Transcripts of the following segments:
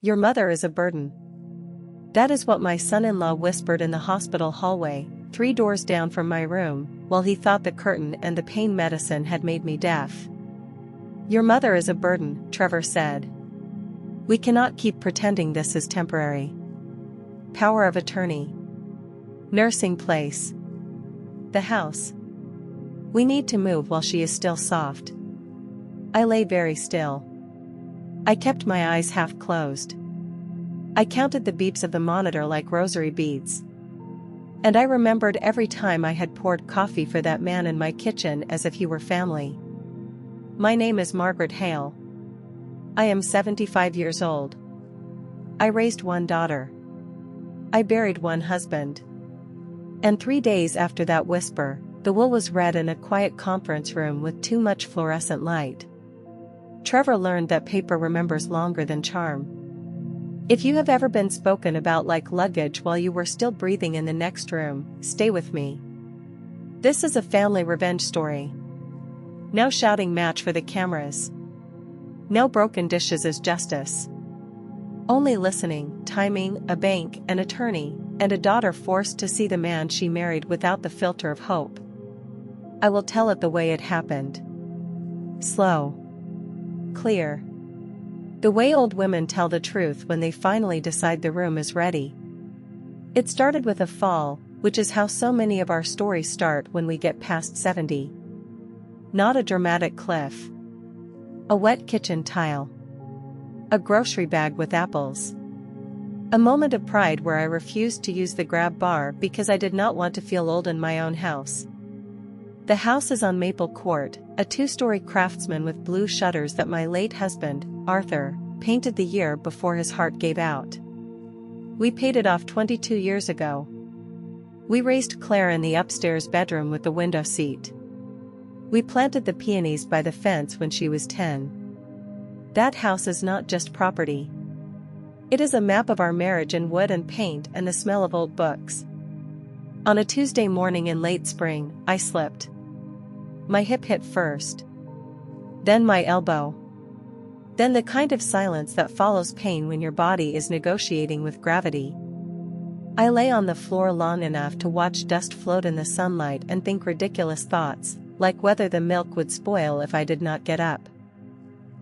Your mother is a burden. That is what my son-in-law whispered in the hospital hallway, 3 doors down from my room, while he thought the curtain and the pain medicine had made me deaf. Your mother is a burden, Trevor said. We cannot keep pretending this is temporary. Power of attorney. Nursing place. The house. We need to move while she is still soft. I lay very still. I kept my eyes half closed. I counted the beeps of the monitor like rosary beads. And I remembered every time I had poured coffee for that man in my kitchen as if he were family. My name is Margaret Hale. I am 75 years old. I raised 1 daughter. I buried 1 husband. And 3 days after that whisper, the will was read in a quiet conference room with too much fluorescent light. Trevor learned that paper remembers longer than charm. If you have ever been spoken about like luggage while you were still breathing in the next room, stay with me. This is a family revenge story. No shouting match for the cameras. No broken dishes as justice. Only listening, timing, a bank, an attorney, and a daughter forced to see the man she married without the filter of hope. I will tell it the way it happened. Slow. Clear. The way old women tell the truth when they finally decide the room is ready. It started with a fall, which is how so many of our stories start when we get past 70. Not a dramatic cliff. A wet kitchen tile. A grocery bag with apples. A moment of pride where I refused to use the grab bar because I did not want to feel old in my own house. The house is on Maple Court, a 2-story craftsman with blue shutters that my late husband, Arthur, painted the year before his heart gave out. We paid it off 22 years ago. We raised Claire in the upstairs bedroom with the window seat. We planted the peonies by the fence when she was 10. That house is not just property. It is a map of our marriage in wood and paint and the smell of old books. On a Tuesday morning in late spring, I slipped. My hip hit first. Then my elbow. Then the kind of silence that follows pain when your body is negotiating with gravity. I lay on the floor long enough to watch dust float in the sunlight and think ridiculous thoughts, like whether the milk would spoil if I did not get up.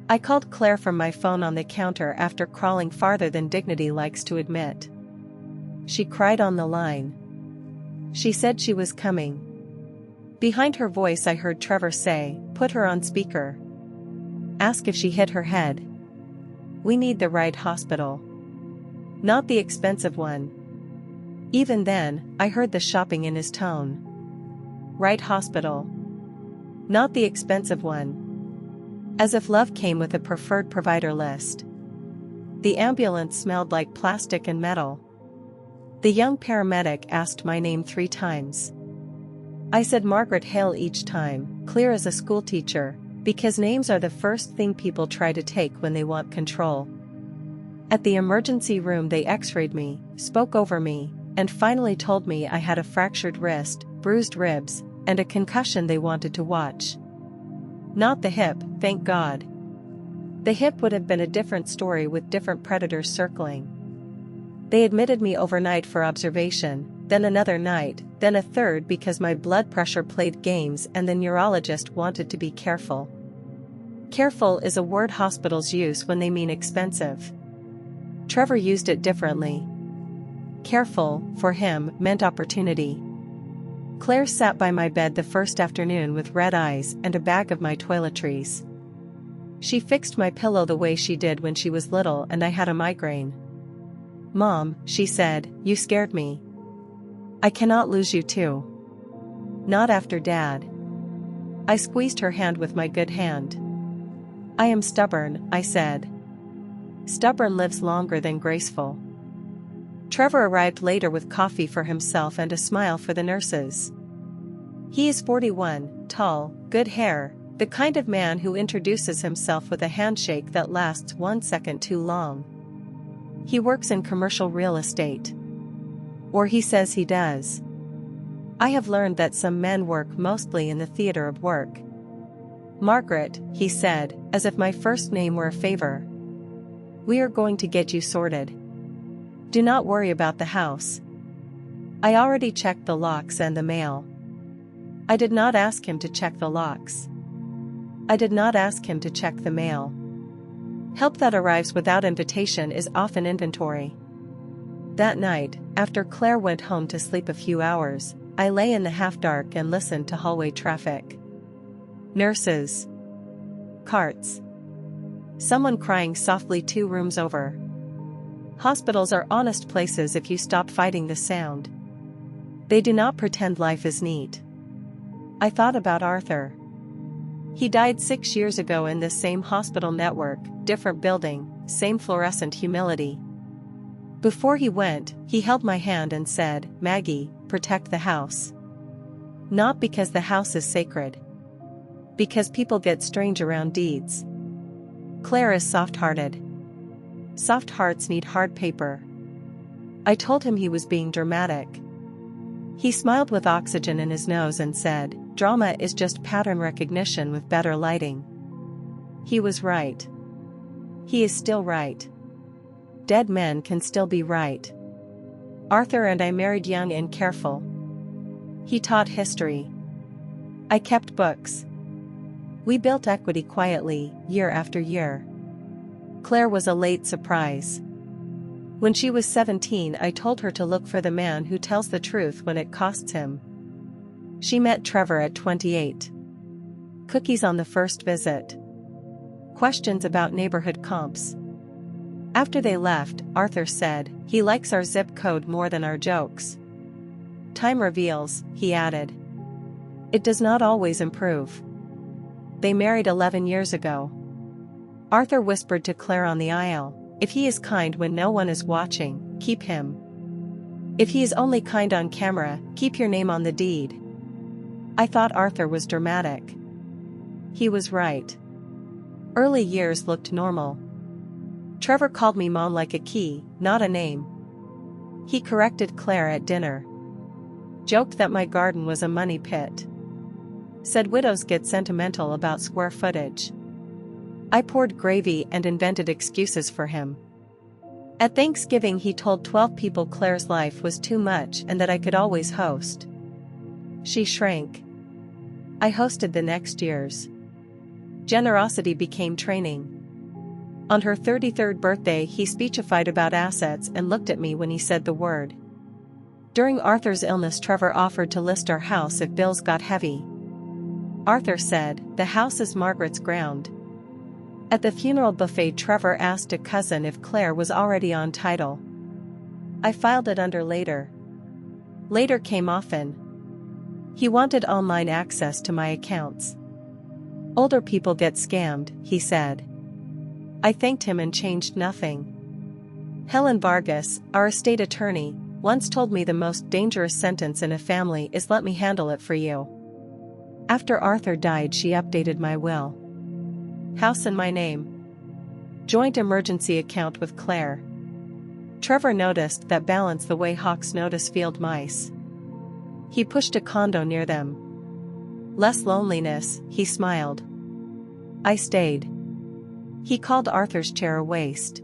I called Claire from my phone on the counter after crawling farther than dignity likes to admit. She cried on the line. She said she was coming. Behind her voice I heard Trevor say, "Put her on speaker. Ask if she hit her head. We need the right hospital. Not the expensive one." Even then, I heard the shopping in his tone. Right hospital. Not the expensive one. As if love came with a preferred provider list. The ambulance smelled like plastic and metal. The young paramedic asked my name 3 times. I said Margaret Hale each time, clear as a schoolteacher, because names are the first thing people try to take when they want control. At the emergency room they x-rayed me, spoke over me, and finally told me I had a fractured wrist, bruised ribs, and a concussion they wanted to watch. Not the hip, thank God. The hip would have been a different story with different predators circling. They admitted me overnight for observation, then another night, then a third because my blood pressure played games and the neurologist wanted to be careful. Careful is a word hospitals use when they mean expensive. Trevor used it differently. Careful, for him, meant opportunity. Claire sat by my bed the first afternoon with red eyes and a bag of my toiletries. She fixed my pillow the way she did when she was little and I had a migraine. "Mom," she said, "you scared me. I cannot lose you too. Not after Dad." I squeezed her hand with my good hand. "I am stubborn," I said. Stubborn lives longer than graceful. Trevor arrived later with coffee for himself and a smile for the nurses. He is 41, tall, good hair, the kind of man who introduces himself with a handshake that lasts 1 second too long. He works in commercial real estate. Or he says he does. I have learned that some men work mostly in the theater of work. "Margaret," he said, as if my first name were a favor. We are going to get you sorted. Do not worry about the house. I already checked the locks and the mail. I did not ask him to check the locks. I did not ask him to check the mail. Help that arrives without invitation is often inventory. That night, after Claire went home to sleep a few hours, I lay in the half-dark and listened to hallway traffic. Nurses. Carts. Someone crying softly 2 rooms over. Hospitals are honest places if you stop fighting the sound. They do not pretend life is neat. I thought about Arthur. He died 6 years ago in this same hospital network, different building, same fluorescent humility. Before he went, he held my hand and said, "Maggie, protect the house." Not because the house is sacred. Because people get strange around deeds. Claire is soft-hearted. Soft hearts need hard paper. I told him he was being dramatic. He smiled with oxygen in his nose and said, "Drama is just pattern recognition with better lighting." He was right. He is still right. Dead men can still be right. Arthur and I married young and careful. He taught history. I kept books. We built equity quietly, year after year. Claire was a late surprise. When she was 17, I told her to look for the man who tells the truth when it costs him. She met Trevor at 28. Cookies on the first visit. Questions about neighborhood comps. After they left, Arthur said, "He likes our zip code more than our jokes." Time reveals, he added. It does not always improve. They married 11 years ago. Arthur whispered to Claire on the aisle, "If he is kind when no one is watching, keep him. If he is only kind on camera, keep your name on the deed." I thought Arthur was dramatic. He was right. Early years looked normal. Trevor called me Mom like a key, not a name. He corrected Claire at dinner. Joked that my garden was a money pit. Said widows get sentimental about square footage. I poured gravy and invented excuses for him. At Thanksgiving he told 12 people Claire's life was too much and that I could always host. She shrank. I hosted the next years. Generosity became training. On her 33rd birthday he speechified about assets and looked at me when he said the word. During Arthur's illness Trevor offered to list our house if bills got heavy. Arthur said, "The house is Margaret's ground." At the funeral buffet Trevor asked a cousin if Claire was already on title. I filed it under later. Later came often. He wanted online access to my accounts. Older people get scammed, he said. I thanked him and changed nothing. Helen Vargas, our estate attorney, once told me the most dangerous sentence in a family is "let me handle it for you." After Arthur died she updated my will. House in my name. Joint emergency account with Claire. Trevor noticed that balance the way hawks notice field mice. He pushed a condo near them. Less loneliness, he smiled. I stayed. He called Arthur's chair a waste.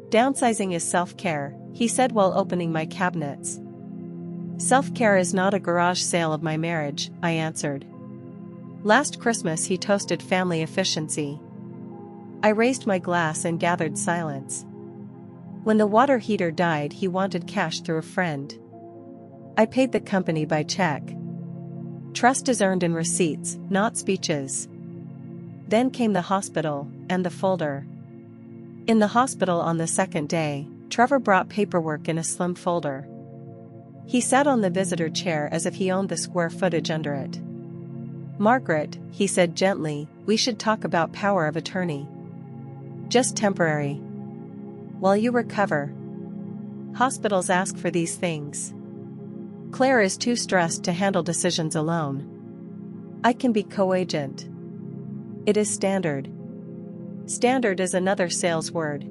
Downsizing is self-care, he said while opening my cabinets. Self-care is not a garage sale of my marriage, I answered. Last Christmas he toasted family efficiency. I raised my glass and gathered silence. When the water heater died he wanted cash through a friend. I paid the company by check. Trust is earned in receipts, not speeches. Then came the hospital, and the folder. In the hospital on the second day, Trevor brought paperwork in a slim folder. He sat on the visitor chair as if he owned the square footage under it. Margaret, he said gently, we should talk about power of attorney. Just temporary. While you recover. Hospitals ask for these things. Claire is too stressed to handle decisions alone. I can be co-agent. It is standard. Standard is another sales word.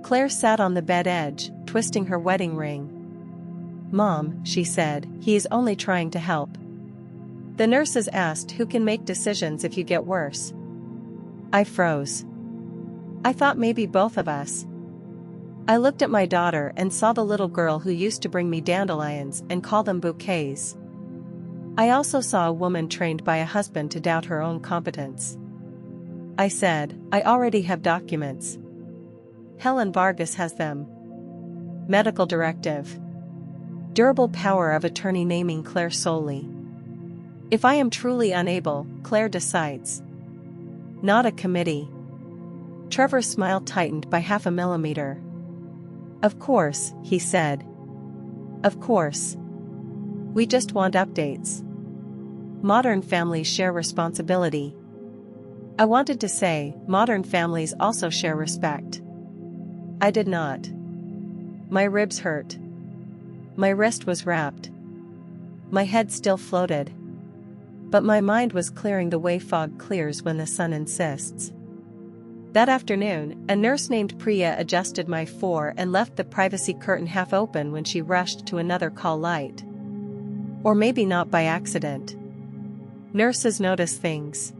Claire sat on the bed edge, twisting her wedding ring. Mom, she said, he is only trying to help. The nurses asked who can make decisions if you get worse. I froze. I thought maybe both of us. I looked at my daughter and saw the little girl who used to bring me dandelions and call them bouquets. I also saw a woman trained by a husband to doubt her own competence. I said, I already have documents. Helen Vargas has them. Medical directive. Durable power of attorney naming Claire solely. If I am truly unable, Claire decides. Not a committee. Trevor's smile tightened by 0.5 millimeter. Of course, he said. Of course. We just want updates. Modern families share responsibility. I wanted to say, modern families also share respect. I did not. My ribs hurt. My wrist was wrapped. My head still floated. But my mind was clearing the way fog clears when the sun insists. That afternoon, a nurse named Priya adjusted my 4 and left the privacy curtain half open when she rushed to another call light. Or maybe not by accident. Nurses notice things.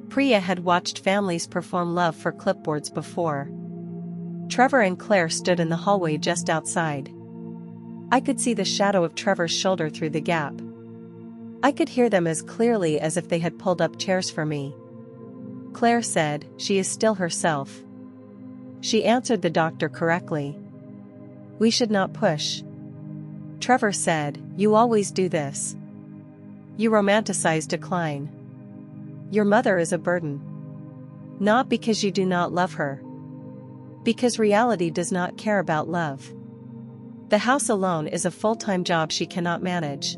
Priya had watched families perform love for clipboards before. Trevor and Claire stood in the hallway just outside. I could see the shadow of Trevor's shoulder through the gap. I could hear them as clearly as if they had pulled up chairs for me. Claire said, she is still herself. She answered the doctor correctly. We should not push. Trevor said, you always do this. You romanticize decline. Your mother is a burden. Not because you do not love her. Because reality does not care about love. The house alone is a full-time job she cannot manage.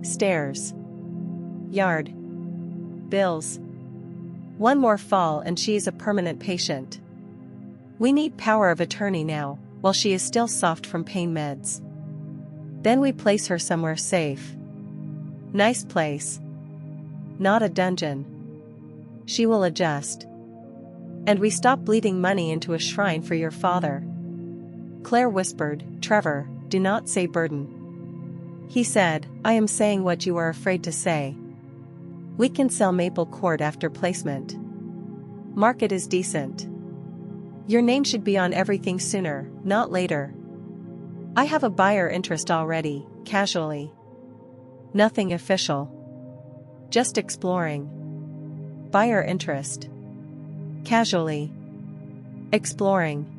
Stairs. Yard. Bills. One more fall and she is a permanent patient. We need power of attorney now, while she is still soft from pain meds. Then we place her somewhere safe. Nice place. Not a dungeon. She will adjust. And we stop bleeding money into a shrine for your father. Claire whispered, Trevor, do not say burden. He said, I am saying what you are afraid to say. We can sell Maple Court after placement. Market is decent. Your name should be on everything sooner, not later. I have a buyer interest already, casually. Nothing official. Just exploring. Buyer interest. Casually. Exploring.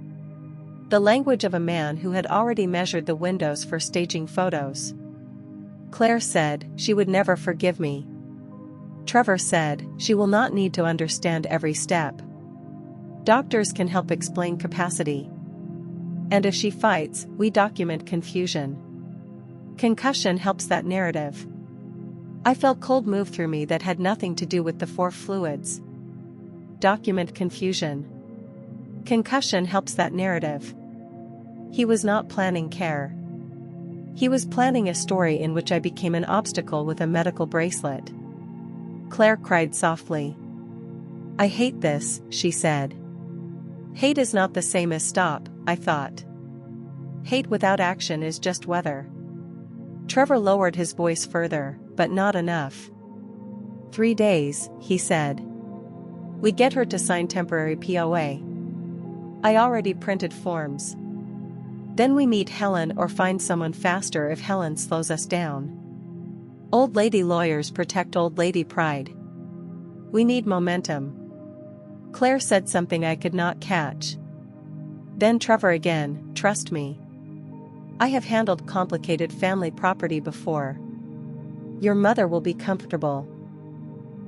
The language of a man who had already measured the windows for staging photos. Claire said, she would never forgive me. Trevor said, she will not need to understand every step. Doctors can help explain capacity. And if she fights, we document confusion. Concussion helps that narrative. I felt cold move through me that had nothing to do with the 4 fluids. Document confusion. Concussion helps that narrative. He was not planning care. He was planning a story in which I became an obstacle with a medical bracelet. Claire cried softly. I hate this, she said. Hate is not the same as stop, I thought. Hate without action is just weather. Trevor lowered his voice further, but not enough. 3 days, he said. We get her to sign temporary POA. I already printed forms. Then we meet Helen or find someone faster if Helen slows us down. Old lady lawyers protect old lady pride. We need momentum. Claire said something I could not catch. Then Trevor again, trust me. I have handled complicated family property before. Your mother will be comfortable.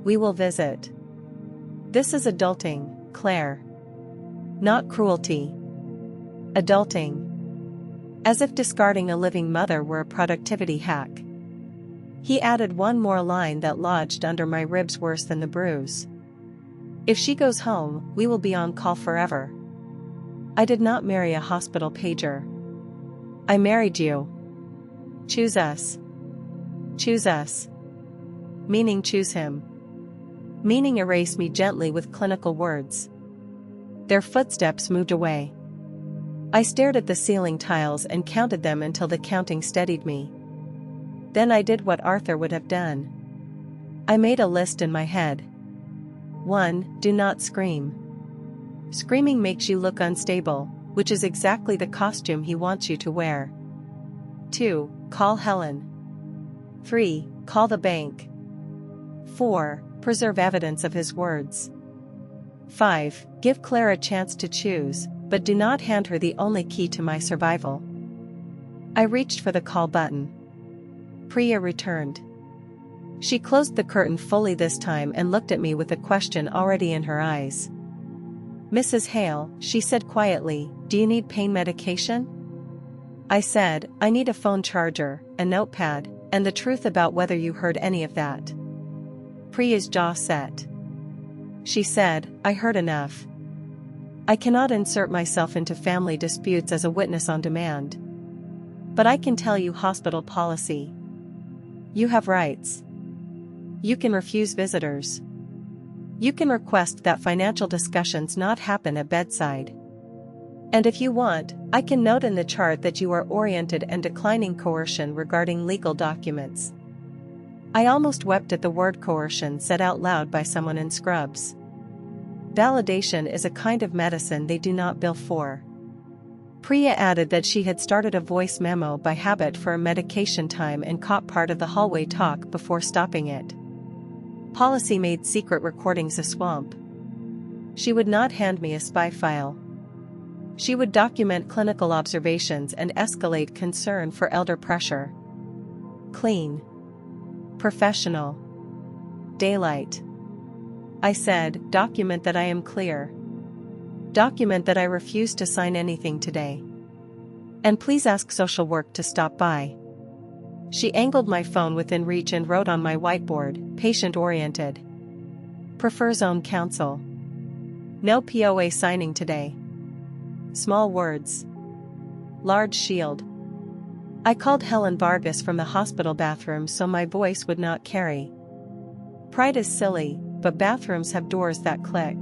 We will visit. This is adulting, Claire. Not cruelty. Adulting. As if discarding a living mother were a productivity hack. He added one more line that lodged under my ribs worse than the bruise. If she goes home, we will be on call forever. I did not marry a hospital pager. I married you. Choose us. Choose us. Meaning choose him. Meaning erase me gently with clinical words. Their footsteps moved away. I stared at the ceiling tiles and counted them until the counting steadied me. Then I did what Arthur would have done. I made a list in my head. 1. Do not scream. Screaming makes you look unstable, which is exactly the costume he wants you to wear. 2. Call Helen. 3. Call the bank. 4. Preserve evidence of his words. 5. Give Claire a chance to choose, but do not hand her the only key to my survival. I reached for the call button. Priya returned. She closed the curtain fully this time and looked at me with a question already in her eyes. Mrs. Hale, she said quietly, do you need pain medication? I said, I need a phone charger, a notepad, and the truth about whether you heard any of that. Priya's jaw set. She said, I heard enough. I cannot insert myself into family disputes as a witness on demand. But I can tell you hospital policy. You have rights. You can refuse visitors. You can request that financial discussions not happen at bedside. And if you want, I can note in the chart that you are oriented and declining coercion regarding legal documents. I almost wept at the word coercion said out loud by someone in scrubs. Validation is a kind of medicine they do not bill for. Priya added that she had started a voice memo by habit for a medication time and caught part of the hallway talk before stopping it. Policy made secret recordings a swamp. She would not hand me a spy file. She would document clinical observations and escalate concern for elder pressure. Clean. Professional. Daylight. I said, document that I am clear. Document that I refuse to sign anything today. And please ask social work to stop by. She angled my phone within reach and wrote on my whiteboard, patient-oriented. Prefers own counsel. No POA signing today. Small words. Large shield. I called Helen Vargas from the hospital bathroom so my voice would not carry. Pride is silly, but bathrooms have doors that click.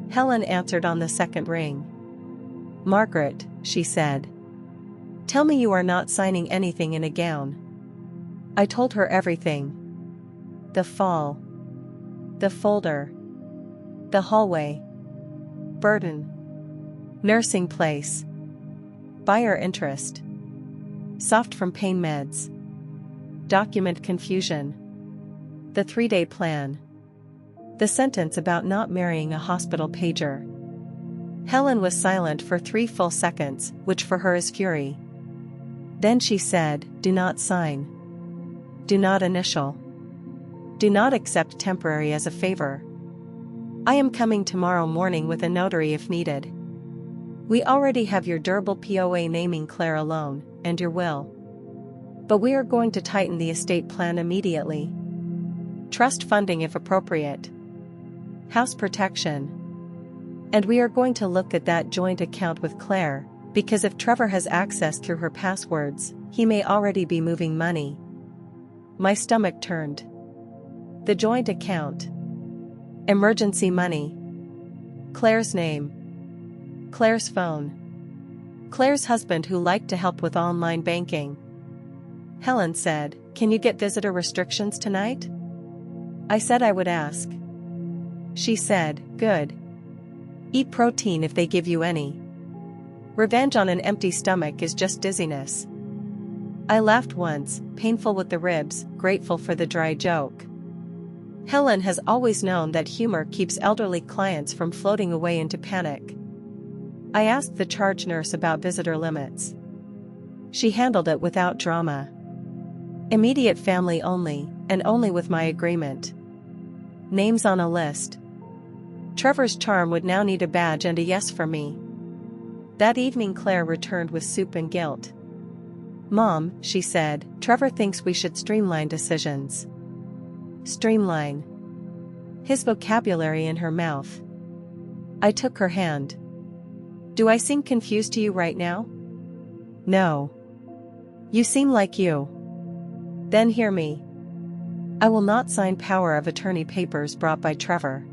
Helen answered on the second ring. Margaret, she said. Tell me you are not signing anything in a gown. I told her everything. The fall. The folder. The hallway. Burden. Nursing place. Buyer interest. Soft from pain meds. Document confusion. The 3-day plan. The sentence about not marrying a hospital pager. Helen was silent for 3 full seconds, which for her is fury. Then she said, do not sign. Do not initial. Do not accept temporary as a favor. I am coming tomorrow morning with a notary if needed. We already have your durable POA naming Claire alone, and your will. But we are going to tighten the estate plan immediately. Trust funding if appropriate. House protection. And we are going to look at that joint account with Claire, because if Trevor has access through her passwords, he may already be moving money. My stomach turned. The joint account. Emergency money. Claire's name. Claire's phone. Claire's husband who liked to help with online banking. Helen said, can you get visitor restrictions tonight? I said I would ask. She said, good. Eat protein if they give you any. Revenge on an empty stomach is just dizziness. I laughed once, painful with the ribs, grateful for the dry joke. Helen has always known that humor keeps elderly clients from floating away into panic. I asked the charge nurse about visitor limits. She handled it without drama. Immediate family only, and only with my agreement. Names on a list. Trevor's charm would now need a badge and a yes for me. That evening Claire returned with soup and guilt. Mom, she said, Trevor thinks we should streamline decisions. Streamline. His vocabulary in her mouth. I took her hand. Do I seem confused to you right now? No. You seem like you. Then hear me. I will not sign power of attorney papers brought by Trevor.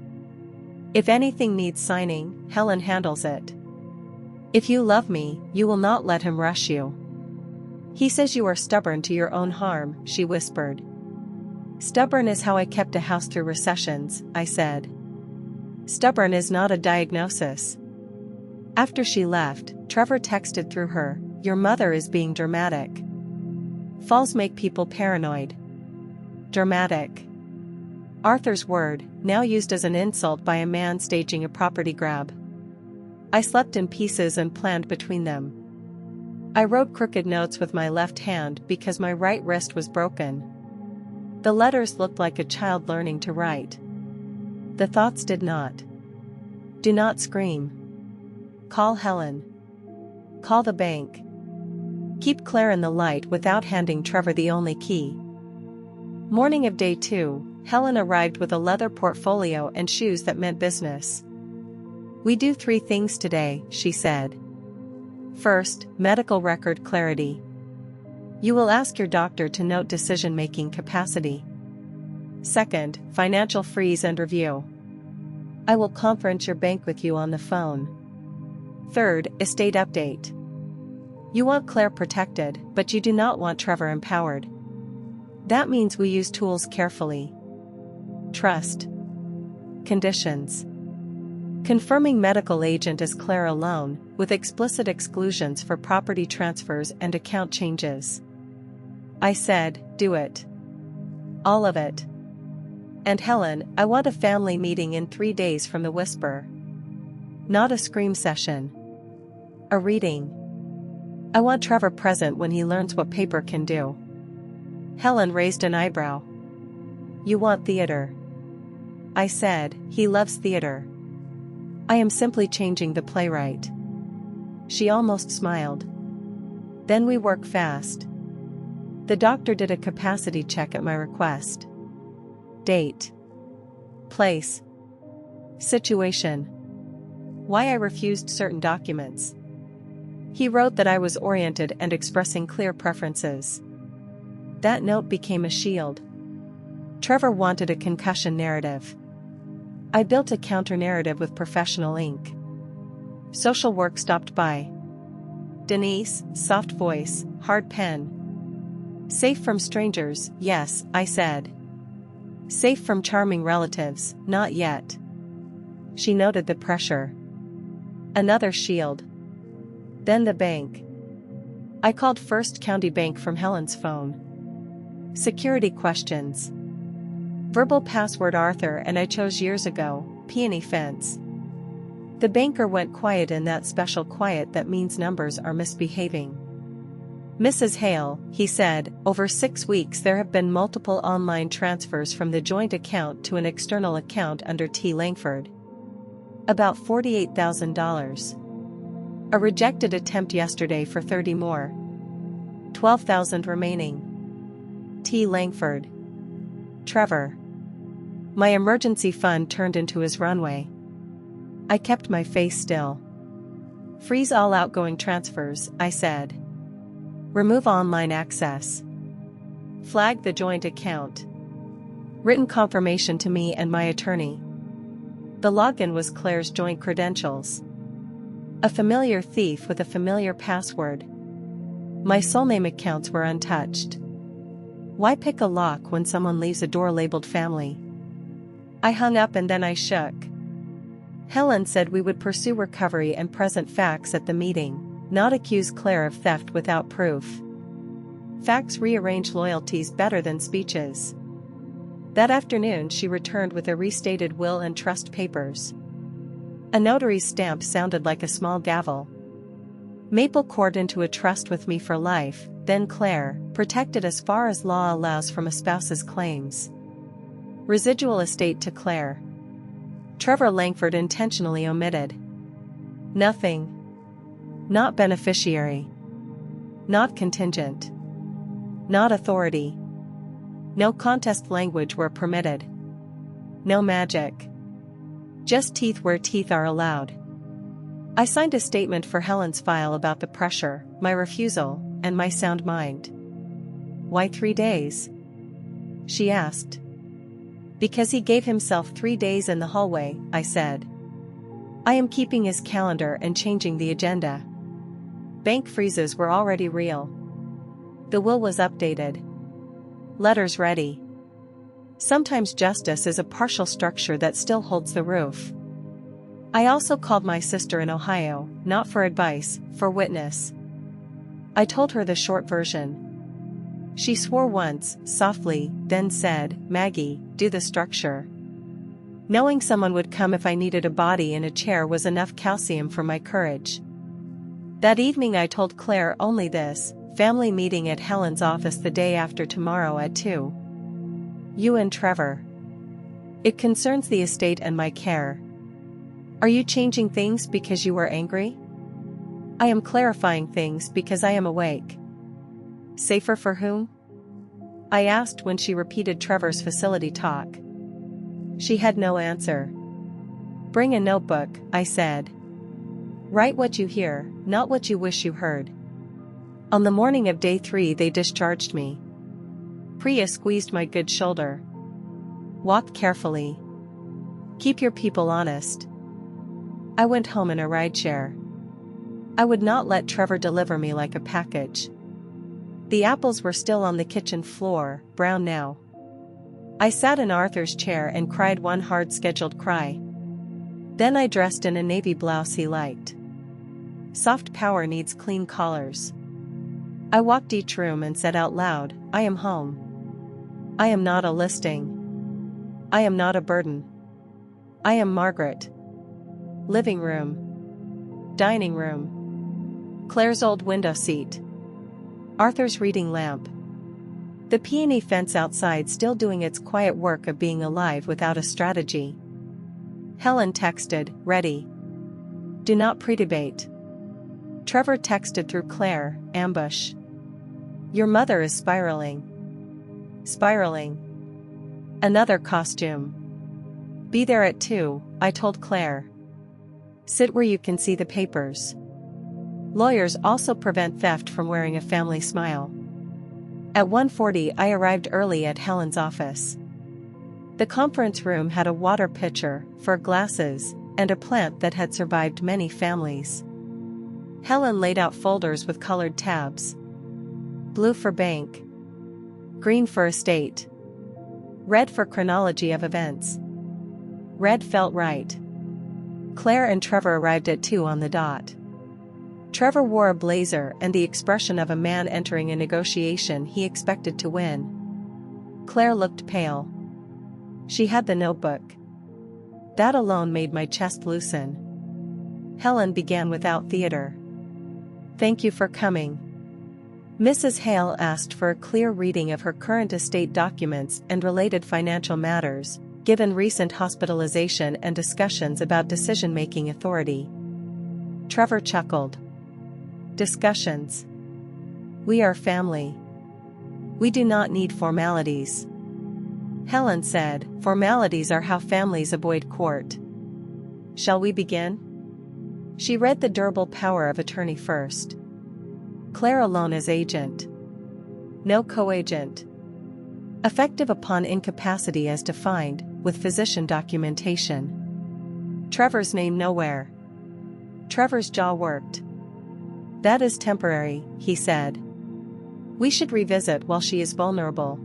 If anything needs signing, Helen handles it. If you love me, you will not let him rush you. He says you are stubborn to your own harm, she whispered. Stubborn is how I kept a house through recessions, I said. Stubborn is not a diagnosis. After she left, Trevor texted through her, "Your mother is being dramatic." Falls make people paranoid. Dramatic. Arthur's word, now used as an insult by a man staging a property grab. I slept in pieces and planned between them. I wrote crooked notes with my left hand because my right wrist was broken. The letters looked like a child learning to write. The thoughts did not. Do not scream. Call Helen. Call the bank. Keep Claire in the light without handing Trevor the only key. Morning of day 2, Helen arrived with a leather portfolio and shoes that meant business. "We do 3 things today," she said. First, medical record clarity. You will ask your doctor to note decision-making capacity. Second, financial freeze and review. I will conference your bank with you on the phone. Third, estate update. You want Claire protected, but you do not want Trevor empowered. That means we use tools carefully. Trust. Conditions. Confirming medical agent as Claire alone, with explicit exclusions for property transfers and account changes. I said, do it. All of it. And Helen, I want a family meeting in 3 days from the whisper. Not a scream session. A reading. I want Trevor present when he learns what paper can do. Helen raised an eyebrow. You want theater. I said, he loves theater. I am simply changing the playwright. She almost smiled. Then we work fast. The doctor did a capacity check at my request. Date. Place. Situation. Why I refused certain documents. He wrote that I was oriented and expressing clear preferences. That note became a shield. Trevor wanted a concussion narrative. I built a counter-narrative with professional ink. Social work stopped by. Denise, soft voice, hard pen. Safe from strangers, yes, I said. Safe from charming relatives, not yet. She noted the pressure. Another shield. Then the bank. I called First County Bank from Helen's phone. Security questions. Verbal password Arthur and I chose years ago, peony fence. The banker went quiet in that special quiet that means numbers are misbehaving. Mrs. Hale, he said, over 6 weeks there have been multiple online transfers from the joint account to an external account under T. Langford. About $48,000. A rejected attempt yesterday for 30 more. 12,000 remaining. T. Langford. Trevor. My emergency fund turned into his runway. I kept my face still. Freeze all outgoing transfers, I said. Remove online access. Flag the joint account. Written confirmation to me and my attorney. The login was Claire's joint credentials. A familiar thief with a familiar password. My sole name accounts were untouched. Why pick a lock when someone leaves a door labeled family? I hung up and then I shook. Helen said we would pursue recovery and present facts at the meeting, not accuse Claire of theft without proof. Facts rearrange loyalties better than speeches. That afternoon she returned with a restated will and trust papers. A notary's stamp sounded like a small gavel. Maple poured into a trust with me for life, then Claire, protected as far as law allows from a spouse's claims. Residual estate to Claire. Trevor Langford intentionally omitted. Nothing. Not beneficiary. Not contingent. Not authority. No contest language were permitted. No magic. Just teeth where teeth are allowed. I signed a statement for Helen's file about the pressure, my refusal, and my sound mind. Why 3 days? She asked. Because he gave himself 3 days in the hallway, I said. I am keeping his calendar and changing the agenda. Bank freezes were already real. The will was updated. Letters ready. Sometimes justice is a partial structure that still holds the roof. I also called my sister in Ohio, not for advice, for witness. I told her the short version. She swore once, softly, then said, "Maggie, do the structure." Knowing someone would come if I needed a body in a chair was enough calcium for my courage. That evening I told Claire only this: family meeting at Helen's office the day after tomorrow at 2. You and Trevor. It concerns the estate and my care. Are you changing things because you were angry? I am clarifying things because I am awake. Safer for whom? I asked when she repeated Trevor's facility talk. She had no answer. Bring a notebook, I said. Write what you hear, not what you wish you heard. On the morning of day 3 they discharged me. Priya squeezed my good shoulder. Walk carefully. Keep your people honest. I went home in a rideshare. I would not let Trevor deliver me like a package. The apples were still on the kitchen floor, brown now. I sat in Arthur's chair and cried one hard scheduled cry. Then I dressed in a navy blouse he liked. Soft power needs clean collars. I walked each room and said out loud, I am home. I am not a listing. I am not a burden. I am Margaret. Living room. Dining room. Claire's old window seat. Arthur's reading lamp. The peony fence outside still doing its quiet work of being alive without a strategy. Helen texted, ready. Do not pre-debate. Trevor texted through Claire, ambush. Your mother is spiraling. Spiraling. Another costume. Be there at 2, I told Claire. Sit where you can see the papers. Lawyers also prevent theft from wearing a family smile. At 1:40 I arrived early at Helen's office. The conference room had a water pitcher, fur glasses, and a plant that had survived many families. Helen laid out folders with colored tabs. Blue for bank. Green for estate. Red for chronology of events. Red felt right. Claire and Trevor arrived at 2 on the dot. Trevor wore a blazer and the expression of a man entering a negotiation he expected to win. Claire looked pale. She had the notebook. That alone made my chest loosen. Helen began without theater. Thank you for coming. Mrs. Hale asked for a clear reading of her current estate documents and related financial matters, given recent hospitalization and discussions about decision-making authority. Trevor chuckled. Discussions. We are family. We do not need formalities. Helen said, formalities are how families avoid court. Shall we begin? She read the durable power of attorney first. Claire alone as agent. No co-agent. Effective upon incapacity as defined, with physician documentation. Trevor's name nowhere. Trevor's jaw worked. That is temporary, he said. We should revisit while she is vulnerable.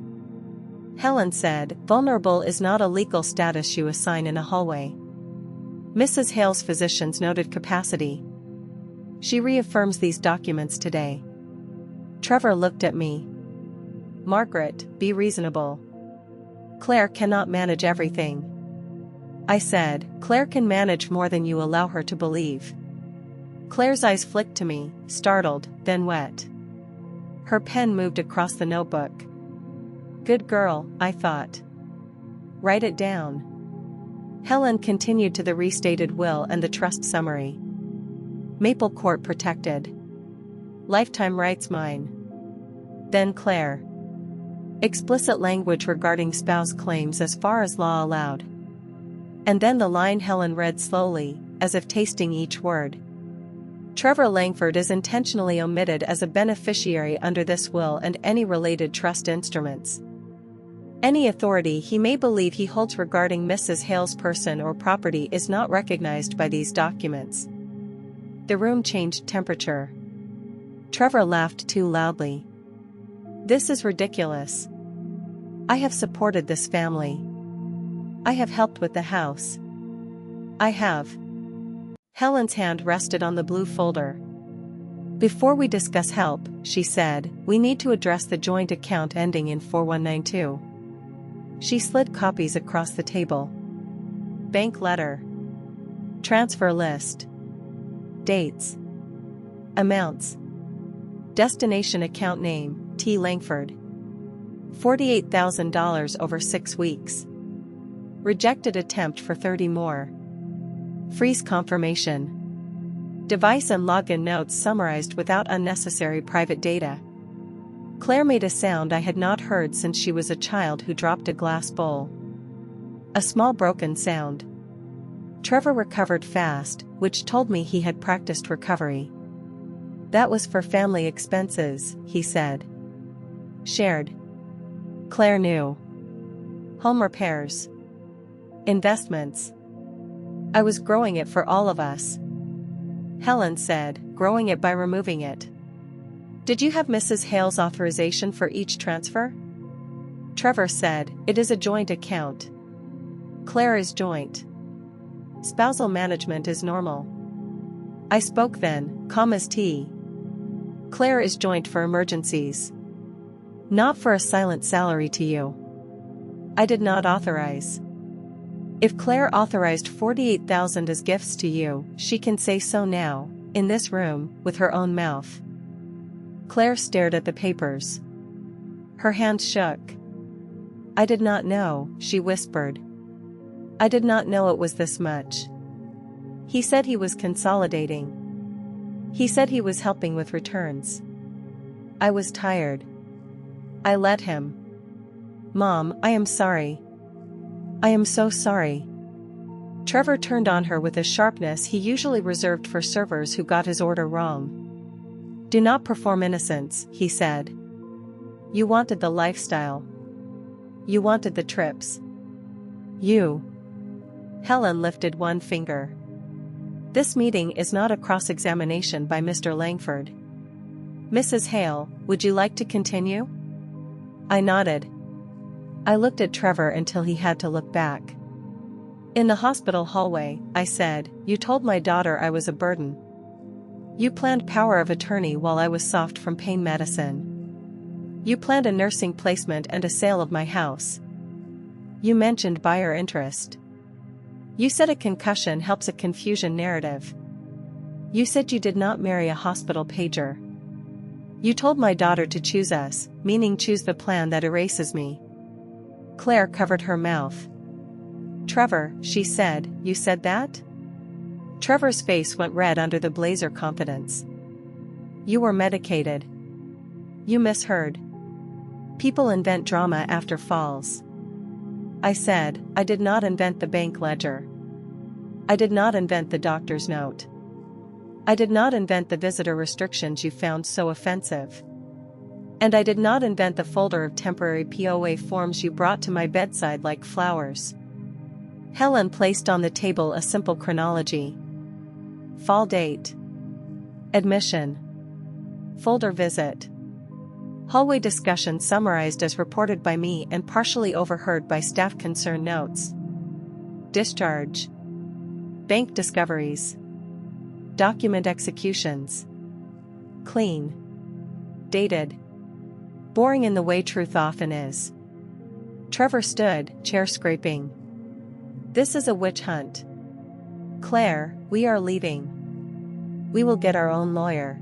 Helen said, vulnerable is not a legal status you assign in a hallway. Mrs. Hale's physicians noted capacity. She reaffirms these documents today. Trevor looked at me. Margaret, be reasonable. Claire cannot manage everything. I said, Claire can manage more than you allow her to believe. Claire's eyes flicked to me, startled, then wet. Her pen moved across the notebook. Good girl, I thought. Write it down. Helen continued to the restated will and the trust summary. Maple Court protected. Lifetime rights mine. Then Claire. Explicit language regarding spouse claims as far as law allowed. And then the line Helen read slowly, as if tasting each word. Trevor Langford is intentionally omitted as a beneficiary under this will and any related trust instruments. Any authority he may believe he holds regarding Mrs. Hale's person or property is not recognized by these documents. The room changed temperature. Trevor laughed too loudly. This is ridiculous. I have supported this family. I have helped with the house. I have. Helen's hand rested on the blue folder. Before we discuss help, she said, we need to address the joint account ending in 4192. She slid copies across the table. Bank letter. Transfer list. Dates. Amounts. Destination account name, T. Langford. $48,000 over 6 weeks. Rejected attempt for 30 more. Freeze confirmation. Device and login notes summarized without unnecessary private data. Claire made a sound I had not heard since she was a child who dropped a glass bowl. A small broken sound. Trevor recovered fast, which told me he had practiced recovery. That was for family expenses, he said. Shared. Claire knew. Home repairs. Investments. I was growing it for all of us. Helen said, growing it by removing it. Did you have Mrs. Hale's authorization for each transfer? Trevor said, it is a joint account. Claire is joint. Spousal management is normal. I spoke then, calm as tea. Claire is joint for emergencies. Not for a silent salary to you. I did not authorize. If Claire authorized $48,000 as gifts to you, she can say so now, in this room, with her own mouth. Claire stared at the papers. Her hand shook. I did not know, she whispered. I did not know it was this much. He said he was consolidating. He said he was helping with returns. I was tired. I let him. Mom, I am sorry. I am so sorry. Trevor turned on her with a sharpness he usually reserved for servers who got his order wrong. Do not perform innocence, he said. You wanted the lifestyle. You wanted the trips. You. Helen lifted one finger. This meeting is not a cross-examination by Mr. Langford. Mrs. Hale, would you like to continue? I nodded. I looked at Trevor until he had to look back. In the hospital hallway, I said, you told my daughter I was a burden. You planned power of attorney while I was soft from pain medicine. You planned a nursing placement and a sale of my house. You mentioned buyer interest. You said a concussion helps a confusion narrative. You said you did not marry a hospital pager. You told my daughter to choose us, meaning choose the plan that erases me. Claire covered her mouth. Trevor, she said, you said that? Trevor's face went red under the blazer confidence. You were medicated. You misheard. People invent drama after falls. I said, I did not invent the bank ledger. I did not invent the doctor's note. I did not invent the visitor restrictions you found so offensive. And I did not invent the folder of temporary POA forms you brought to my bedside like flowers. Helen placed on the table a simple chronology. Fall date. Admission. Folder visit. Hallway discussion summarized as reported by me and partially overheard by staff concern notes. Discharge. Bank discoveries. Document executions. Clean. Dated. Boring in the way truth often is. Trevor stood, chair scraping. This is a witch hunt. Claire, we are leaving. We will get our own lawyer.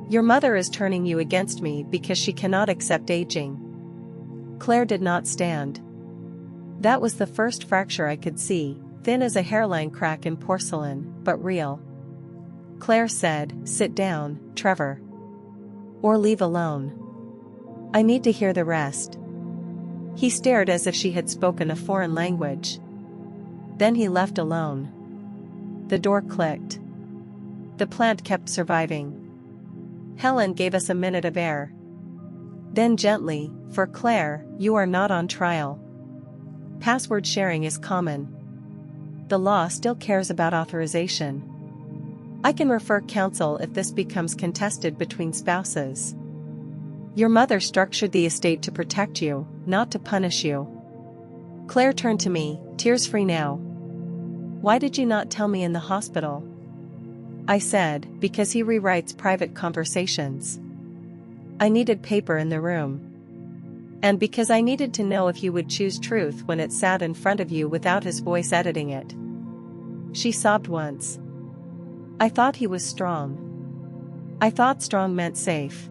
Your mother is turning you against me because she cannot accept aging. Claire did not stand. That was the first fracture I could see, thin as a hairline crack in porcelain, but real. Claire said, sit down, Trevor. Or leave alone. I need to hear the rest. He stared as if she had spoken a foreign language. Then he left alone. The door clicked. The plant kept surviving. Helen gave us a minute of air. Then gently, for Claire, you are not on trial. Password sharing is common. The law still cares about authorization. I can refer counsel if this becomes contested between spouses. Your mother structured the estate to protect you, not to punish you. Claire turned to me, tears-free now. Why did you not tell me in the hospital? I said, because he rewrites private conversations. I needed paper in the room. And because I needed to know if you would choose truth when it sat in front of you without his voice editing it. She sobbed once. I thought he was strong. I thought strong meant safe.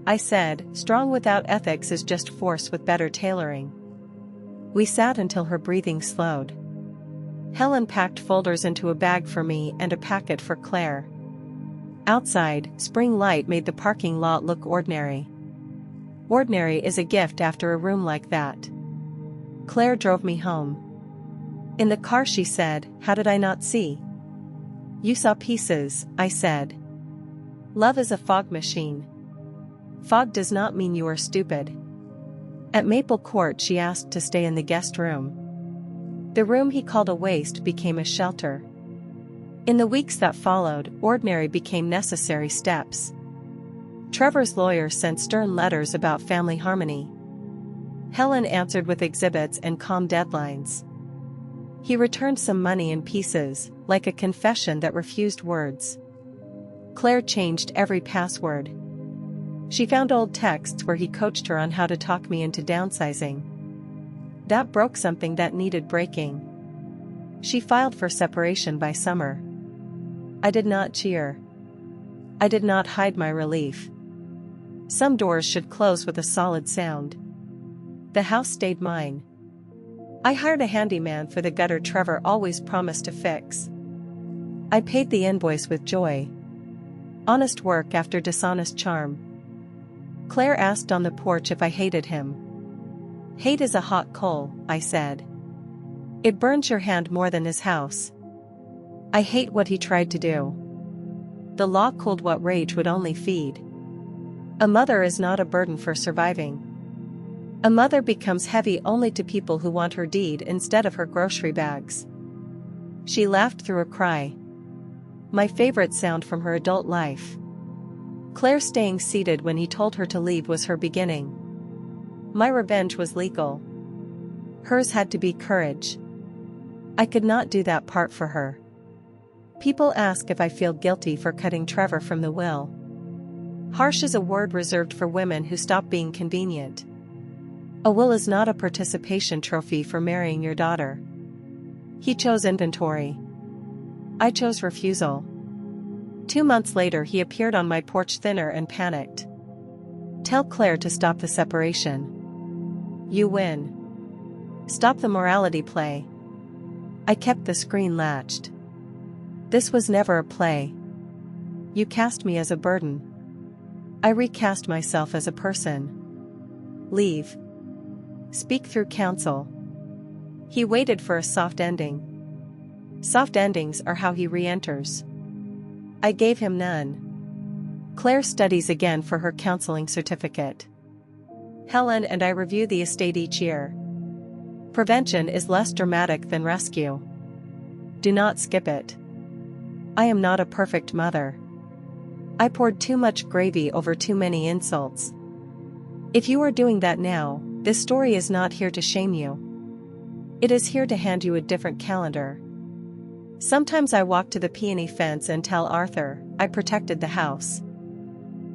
I said, strong without ethics is just force with better tailoring. We sat until her breathing slowed. Helen packed folders into a bag for me and a packet for Claire. Outside, spring light made the parking lot look ordinary. Ordinary is a gift after a room like that. Claire drove me home. In the car she said, how did I not see? You saw pieces, I said. Love is a fog machine. Fog does not mean you are stupid. At Maple Court she asked to stay in the guest room. The room he called a waste became a shelter. In the weeks that followed, ordinary became necessary steps. Trevor's lawyer sent stern letters about family harmony. Helen answered with exhibits and calm deadlines. He returned some money in pieces, like a confession that refused words. Claire changed every password. She found old texts where he coached her on how to talk me into downsizing. That broke something that needed breaking. She filed for separation by summer. I did not cheer. I did not hide my relief. Some doors should close with a solid sound. The house stayed mine. I hired a handyman for the gutter Trevor always promised to fix. I paid the invoice with joy. Honest work after dishonest charm. Claire asked on the porch if I hated him. Hate is a hot coal, I said. It burns your hand more than his house. I hate what he tried to do. The law cooled what rage would only feed. A mother is not a burden for surviving. A mother becomes heavy only to people who want her deed instead of her grocery bags. She laughed through a cry. My favorite sound from her adult life. Claire staying seated when he told her to leave was her beginning. My revenge was legal. Hers had to be courage. I could not do that part for her. People ask if I feel guilty for cutting Trevor from the will. Harsh is a word reserved for women who stop being convenient. A will is not a participation trophy for marrying your daughter. He chose inventory. I chose refusal. 2 months later he appeared on my porch thinner and panicked. Tell Claire to stop the separation. You win. Stop the morality play. I kept the screen latched. This was never a play. You cast me as a burden. I recast myself as a person. Leave. Speak through counsel. He waited for a soft ending. Soft endings are how he re-enters. I gave him none. Claire studies again for her counseling certificate. Helen and I review the estate each year. Prevention is less dramatic than rescue. Do not skip it. I am not a perfect mother. I poured too much gravy over too many insults. If you are doing that now, this story is not here to shame you. It is here to hand you a different calendar. Sometimes I walk to the peony fence and tell Arthur, I protected the house.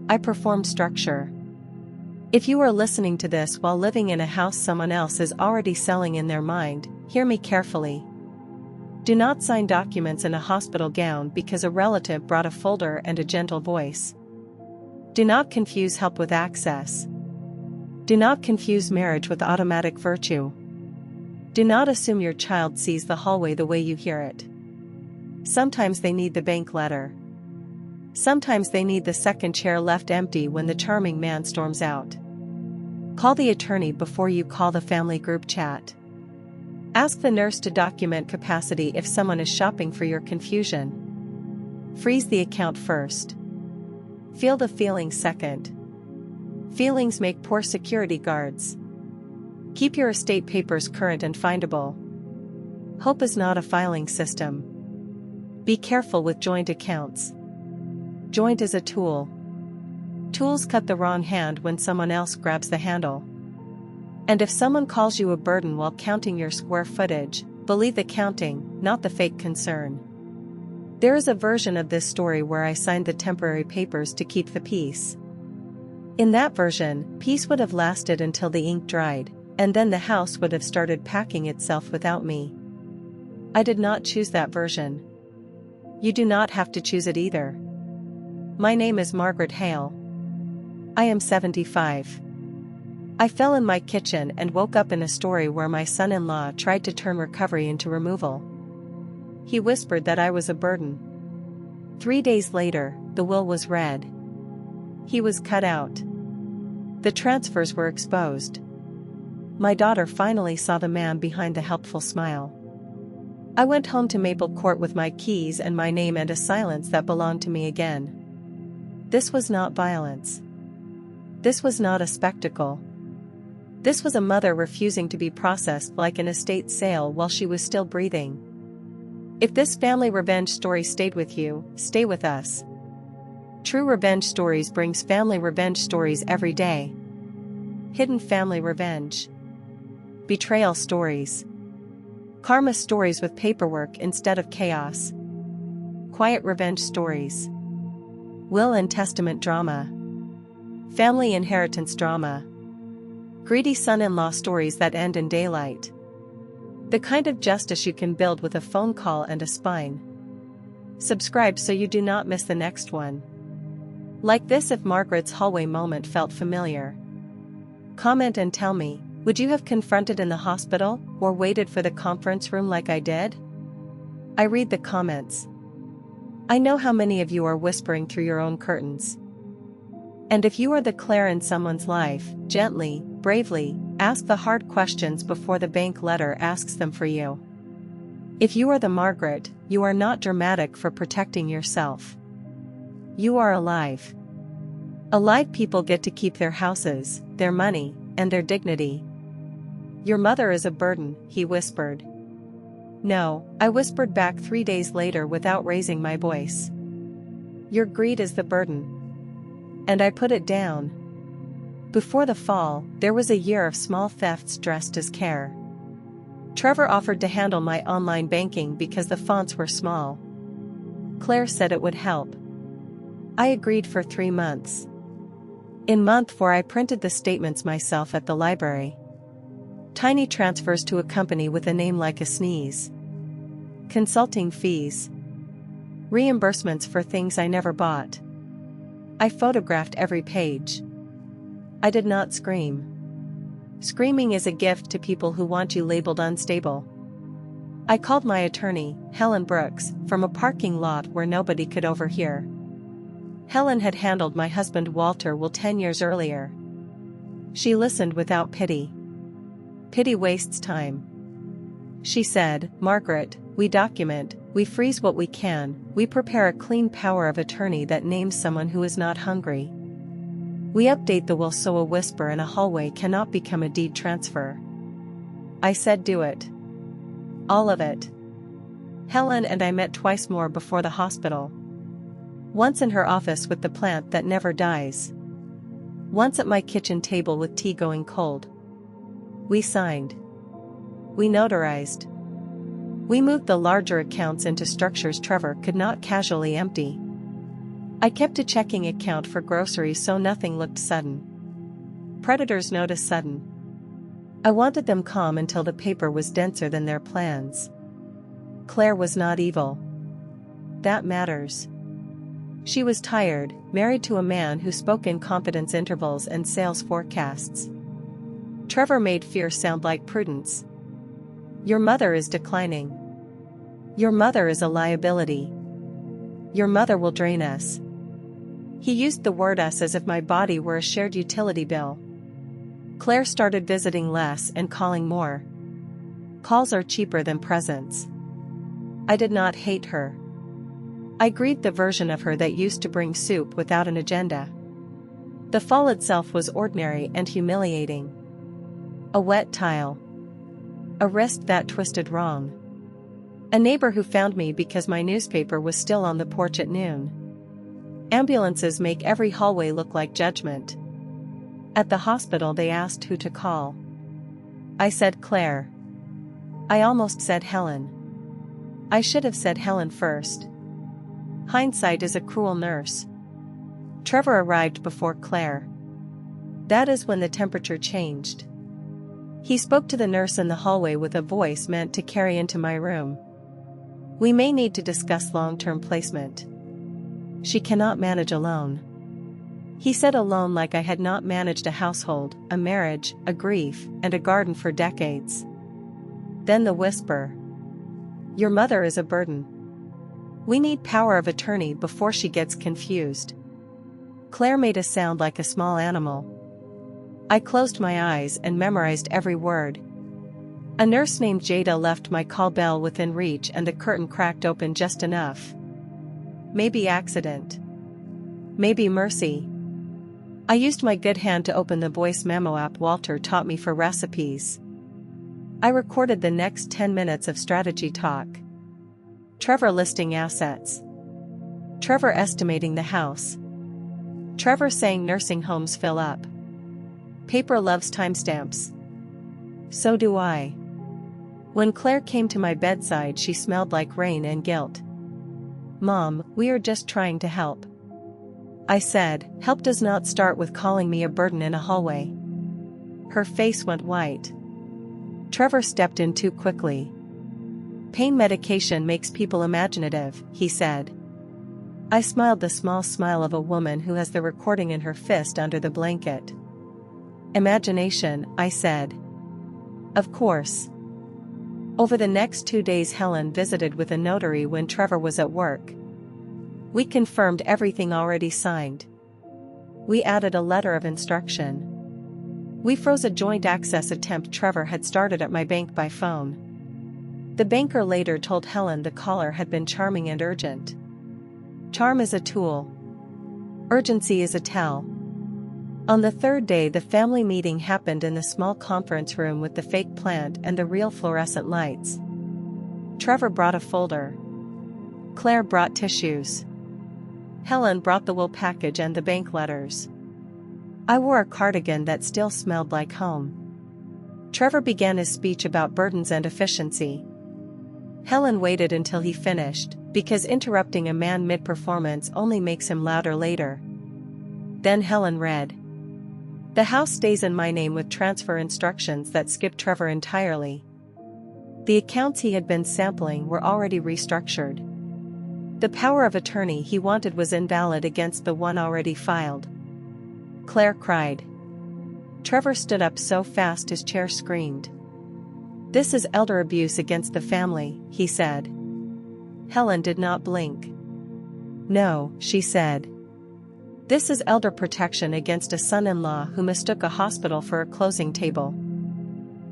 I performed structure. If you are listening to this while living in a house someone else is already selling in their mind, hear me carefully. Do not sign documents in a hospital gown because a relative brought a folder and a gentle voice. Do not confuse help with access. Do not confuse marriage with automatic virtue. Do not assume your child sees the hallway the way you hear it. Sometimes they need the bank letter. Sometimes they need the second chair left empty when the charming man storms out. Call the attorney before you call the family group chat. Ask the nurse to document capacity if someone is shopping for your confusion. Freeze the account first. Feel the feelings second. Feelings make poor security guards. Keep your estate papers current and findable. Hope is not a filing system. Be careful with joint accounts. Joint is a tool. Tools cut the wrong hand when someone else grabs the handle. And if someone calls you a burden while counting your square footage, believe the counting, not the fake concern. There is a version of this story where I signed the temporary papers to keep the peace. In that version, peace would have lasted until the ink dried, and then the house would have started packing itself without me. I did not choose that version. You do not have to choose it either. My name is Margaret Hale. I am 75. I fell in my kitchen and woke up in a story where my son-in-law tried to turn recovery into removal. He whispered that I was a burden. 3 days later, the will was read. He was cut out. The transfers were exposed. My daughter finally saw the man behind the helpful smile. I went home to Maple Court with my keys and my name and a silence that belonged to me again. This was not violence. This was not a spectacle. This was a mother refusing to be processed like an estate sale while she was still breathing. If this family revenge story stayed with you, stay with us. True Revenge Stories brings family revenge stories every day. Hidden family revenge. Betrayal stories. Karma stories with paperwork instead of chaos. Quiet revenge stories. Will and testament drama. Family inheritance drama. Greedy son-in-law stories that end in daylight. The kind of justice you can build with a phone call and a spine. Subscribe so you do not miss the next one. Like this if Margaret's hallway moment felt familiar. Comment and tell me, would you have confronted in the hospital, or waited for the conference room like I did? I read the comments. I know how many of you are whispering through your own curtains. And if you are the Claire in someone's life, gently, bravely, ask the hard questions before the bank letter asks them for you. If you are the Margaret, you are not dramatic for protecting yourself. You are alive. Alive people get to keep their houses, their money, and their dignity. Your mother is a burden, he whispered. No, I whispered back 3 days later without raising my voice. Your greed is the burden. And I put it down. Before the fall, there was a year of small thefts dressed as care. Trevor offered to handle my online banking because the fonts were small. Claire said it would help. I agreed for 3 months. In month 4 I printed the statements myself at the library. Tiny transfers to a company with a name like a sneeze. Consulting fees. Reimbursements for things I never bought. I photographed every page. I did not scream. Screaming is a gift to people who want you labeled unstable. I called my attorney, Helen Brooks, from a parking lot where nobody could overhear. Helen had handled my husband Walter Will 10 years earlier. She listened without pity. Pity wastes time. She said, Margaret, we document, we freeze what we can, we prepare a clean power of attorney that names someone who is not hungry. We update the will so a whisper in a hallway cannot become a deed transfer. I said do it. All of it. Helen and I met twice more before the hospital. Once in her office with the plant that never dies. Once at my kitchen table with tea going cold. We signed. We notarized. We moved the larger accounts into structures Trevor could not casually empty. I kept a checking account for groceries so nothing looked sudden. Predators notice sudden. I wanted them calm until the paper was denser than their plans. Claire was not evil. That matters. She was tired, married to a man who spoke in confidence intervals and sales forecasts. Trevor made fear sound like prudence. Your mother is declining. Your mother is a liability. Your mother will drain us. He used the word us as if my body were a shared utility bill. Claire started visiting less and calling more. Calls are cheaper than presents. I did not hate her. I grieved the version of her that used to bring soup without an agenda. The fall itself was ordinary and humiliating. A wet tile. A wrist that twisted wrong. A neighbor who found me because my newspaper was still on the porch at noon. Ambulances make every hallway look like judgment. At the hospital they asked who to call. I said Claire. I almost said Helen. I should have said Helen first. Hindsight is a cruel nurse. Trevor arrived before Claire. That is when the temperature changed. He spoke to the nurse in the hallway with a voice meant to carry into my room. We may need to discuss long-term placement. She cannot manage alone. He said alone like I had not managed a household, a marriage, a grief, and a garden for decades. Then the whisper. Your mother is a burden. We need power of attorney before she gets confused. Claire made a sound like a small animal. I closed my eyes and memorized every word. A nurse named Jada left my call bell within reach and the curtain cracked open just enough. Maybe accident. Maybe mercy. I used my good hand to open the voice memo app Walter taught me for recipes. I recorded the next 10 minutes of strategy talk. Trevor listing assets. Trevor estimating the house. Trevor saying nursing homes fill up. Paper loves timestamps. So do I. When Claire came to my bedside, she smelled like rain and guilt. Mom, we are just trying to help. I said, help does not start with calling me a burden in a hallway. Her face went white. Trevor stepped in too quickly. Pain medication makes people imaginative, he said. I smiled the small smile of a woman who has the recording in her fist under the blanket. Imagination, I said. Of course. Over the next 2 days Helen visited with a notary when Trevor was at work. We confirmed everything already signed. We added a letter of instruction. We froze a joint access attempt Trevor had started at my bank by phone. The banker later told Helen the caller had been charming and urgent. Charm is a tool. Urgency is a tell. On the third day the family meeting happened in the small conference room with the fake plant and the real fluorescent lights. Trevor brought a folder. Claire brought tissues. Helen brought the will package and the bank letters. I wore a cardigan that still smelled like home. Trevor began his speech about burdens and efficiency. Helen waited until he finished, because interrupting a man mid-performance only makes him louder later. Then Helen read. The house stays in my name with transfer instructions that skipped Trevor entirely. The accounts he had been sampling were already restructured. The power of attorney he wanted was invalid against the one already filed. Claire cried. Trevor stood up so fast his chair screamed. This is elder abuse against the family, he said. Helen did not blink. No, she said. This is elder protection against a son-in-law who mistook a hospital for a closing table.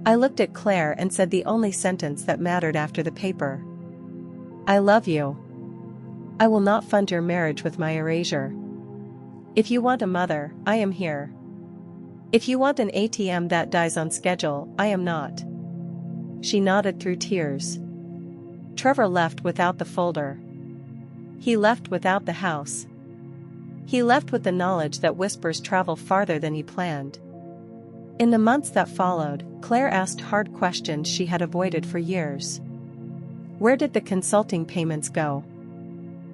I looked at Claire and said the only sentence that mattered after the paper. I love you. I will not fund your marriage with my erasure. If you want a mother, I am here. If you want an ATM that dies on schedule, I am not. She nodded through tears. Trevor left without the folder. He left without the house. He left with the knowledge that whispers travel farther than he planned. In the months that followed, Claire asked hard questions she had avoided for years. Where did the consulting payments go?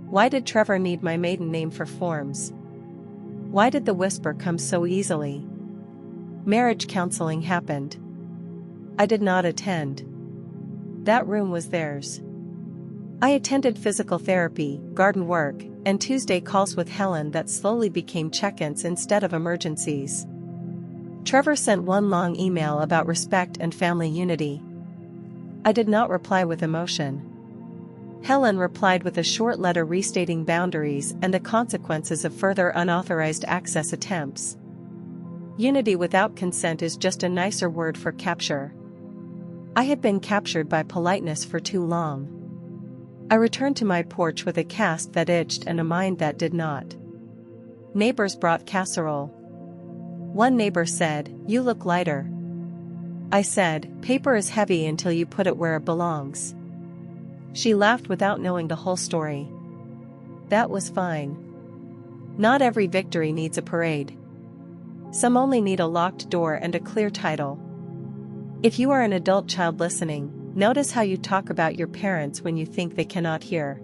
Why did Trevor need my maiden name for forms? Why did the whisper come so easily? Marriage counseling happened. I did not attend. That room was theirs. I attended physical therapy, garden work, and Tuesday calls with Helen that slowly became check-ins instead of emergencies. Trevor sent one long email about respect and family unity. I did not reply with emotion. Helen replied with a short letter restating boundaries and the consequences of further unauthorized access attempts. Unity without consent is just a nicer word for capture. I had been captured by politeness for too long. I returned to my porch with a cast that itched and a mind that did not. Neighbors brought casserole. One neighbor said, "You look lighter." I said, "Paper is heavy until you put it where it belongs." She laughed without knowing the whole story. That was fine. Not every victory needs a parade. Some only need a locked door and a clear title. If you are an adult child listening, Notice how you talk about your parents when you think they cannot hear.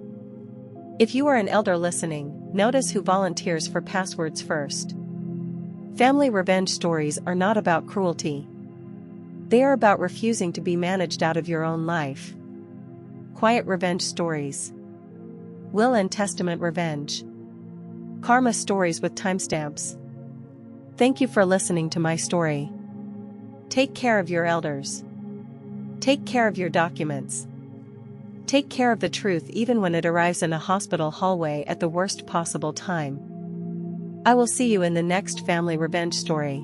If you are an elder listening, notice who volunteers for passwords first. Family revenge stories are not about cruelty. They are about refusing to be managed out of your own life. Quiet revenge stories. Will and testament revenge. Karma stories with timestamps. Thank you for listening to my story. Take care of your elders. Take care of your documents. Take care of the truth even when it arrives in a hospital hallway at the worst possible time. I will see you in the next family revenge story.